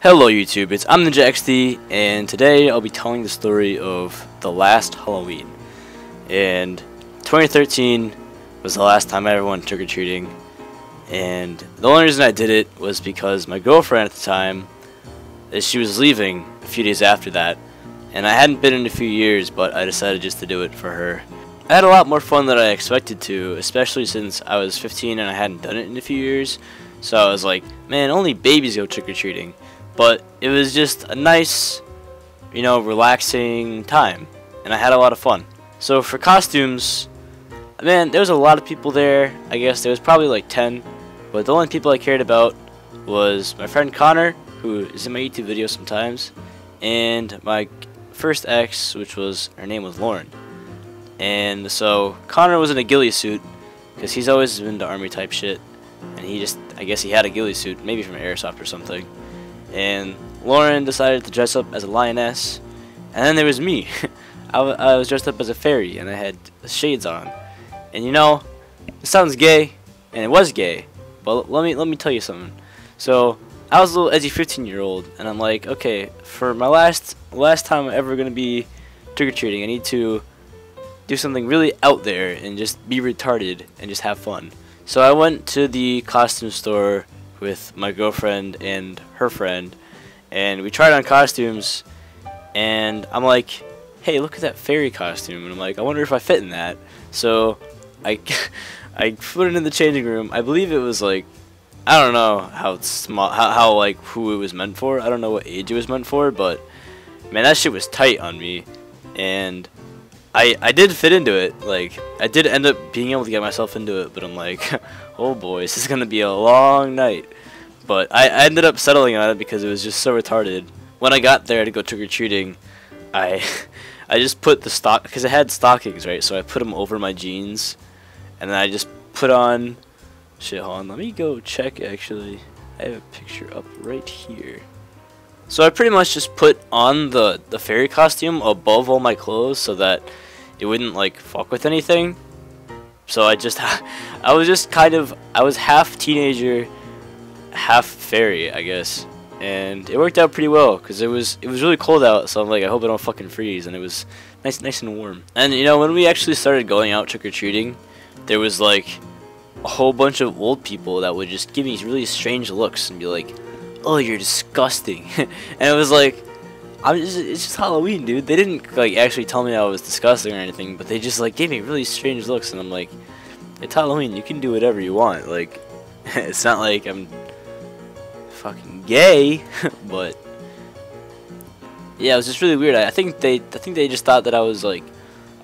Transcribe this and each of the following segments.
Hello YouTube, it's I'm Ninja XD, and today I'll be telling the story of the last Halloween. And 2013 was the last time I ever went trick-or-treating, and the only reason I did it was because my girlfriend at the time, she was leaving a few days after that, and I hadn't been in a few years, but I decided just to do it for her. I had a lot more fun than I expected to, especially since I was 15 and I hadn't done it in a few years, so I was like, man, only babies go trick-or-treating. But it was just a nice, relaxing time, and I had a lot of fun. So for costumes, man, there was a lot of people there. I guess there was probably like 10, but the only people I cared about was my friend Connor, who is in my YouTube videos sometimes, and my first ex, her name was Lauren. And so Connor was in a ghillie suit, because he's always been to army type shit, and I guess he had a ghillie suit, maybe from Airsoft or something. And Lauren decided to dress up as a lioness, and then there was me. I was dressed up as a fairy, and I had shades on. And it sounds gay, and it was gay, but let me tell you something. So I was a little edgy 15-year-old, and I'm like, okay, for my last time I'm ever gonna be trick-or-treating, I need to do something really out there and just be retarded and just have fun. So I went to the costume store with my girlfriend and her friend, and we tried on costumes, and I'm like, hey, look at that fairy costume, and I'm like, I wonder if I fit in that. So I put it in the changing room. I believe it was like, I don't know how small, how like who it was meant for. I don't know what age it was meant for, but man, that shit was tight on me, and I did fit into it. Like, I did end up being able to get myself into it, but I'm like, oh boy, this is gonna be a long night. But I ended up settling on it because it was just so retarded. When I got there to go trick-or-treating, I just put the stock, because I had stockings, right? So I put them over my jeans, and then I just put on, shit, hold on, let me go check actually. I have a picture up right here. So I pretty much just put on the fairy costume above all my clothes so that it wouldn't like fuck with anything. So I was half teenager, half fairy, I guess, and it worked out pretty well because it was really cold out. So I'm like, I hope I don't fucking freeze, and it was nice and warm. And when we actually started going out trick-or-treating, there was like a whole bunch of old people that would just give me really strange looks and be like, oh, you're disgusting. And it was like, it's just Halloween, dude. They didn't like actually tell me I was disgusting or anything, but they just like gave me really strange looks, and I'm like, it's Halloween, you can do whatever you want. Like, it's not like I'm fucking gay. But yeah, it was just really weird. I think they just thought that I was like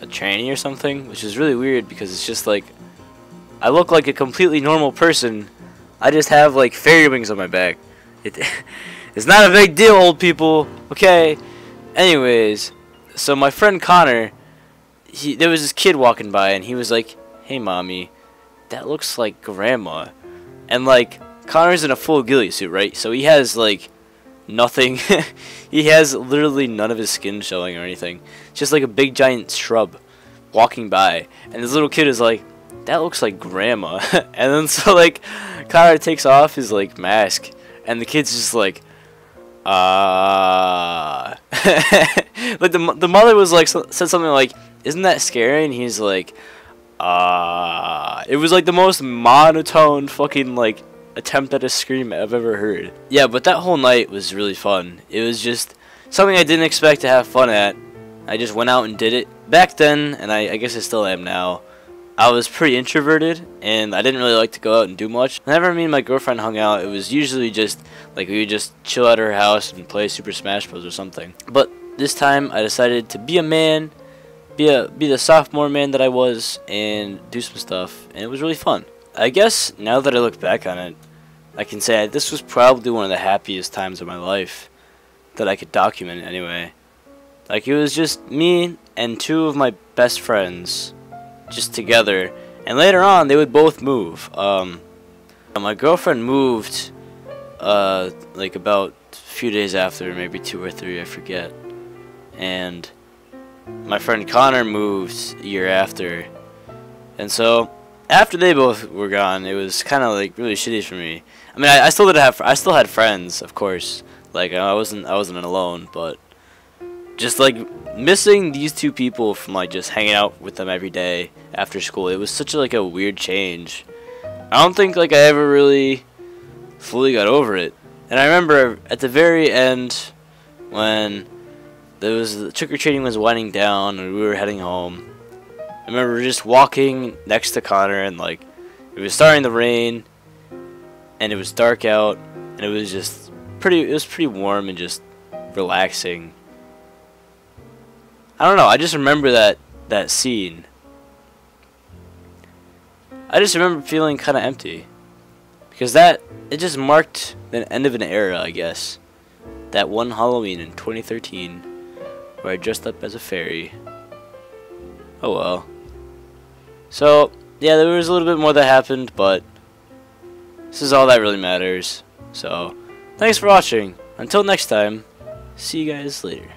a tranny or something, which is really weird because it's just like, I look like a completely normal person. I just have like fairy wings on my back. It's not a big deal, old people. Okay. Anyways, so my friend Connor, there was this kid walking by, and he was like, "Hey, mommy, that looks like grandma." And like, Connor's in a full ghillie suit, right? So he has like nothing. He has literally none of his skin showing or anything. Just like a big giant shrub walking by, and this little kid is like, "That looks like grandma." And then so like, Connor takes off his like mask. And the kid's just like, like the mother was like, said something like, "Isn't that scary?" And he's like, It was like the most monotone fucking like attempt at a scream I've ever heard. Yeah, but that whole night was really fun. It was just something I didn't expect to have fun at. I just went out and did it. Back then, and I guess I still am now, I was pretty introverted, and I didn't really like to go out and do much. Whenever me and my girlfriend hung out, it was usually just like we would just chill at her house and play Super Smash Bros. Or something. But this time, I decided to be a man, be the sophomore man that I was, and do some stuff, and it was really fun. I guess now that I look back on it, I can say this was probably one of the happiest times of my life that I could document anyway. Like, it was just me and two of my best friends just together, and later on they would both move. My girlfriend moved like about a few days after, maybe 2 or 3, I forget, and my friend Connor moved a year after. And so after they both were gone, it was kind of like really shitty for me. I mean, I still had friends, of course, Like I wasn't alone, but just like missing these two people from like just hanging out with them every day after school. It was such like a weird change. I don't think like I ever really fully got over it. And I remember at the very end when the trick-or-treating was winding down and we were heading home. I remember just walking next to Connor and like it was starting to rain and it was dark out and it was just pretty warm and just relaxing. I don't know, I just remember that scene. I just remember feeling kind of empty because it just marked the end of an era, I guess. That one Halloween in 2013 where I dressed up as a fairy. Oh well. So, yeah, there was a little bit more that happened, but this is all that really matters. So, thanks for watching. Until next time, see you guys later.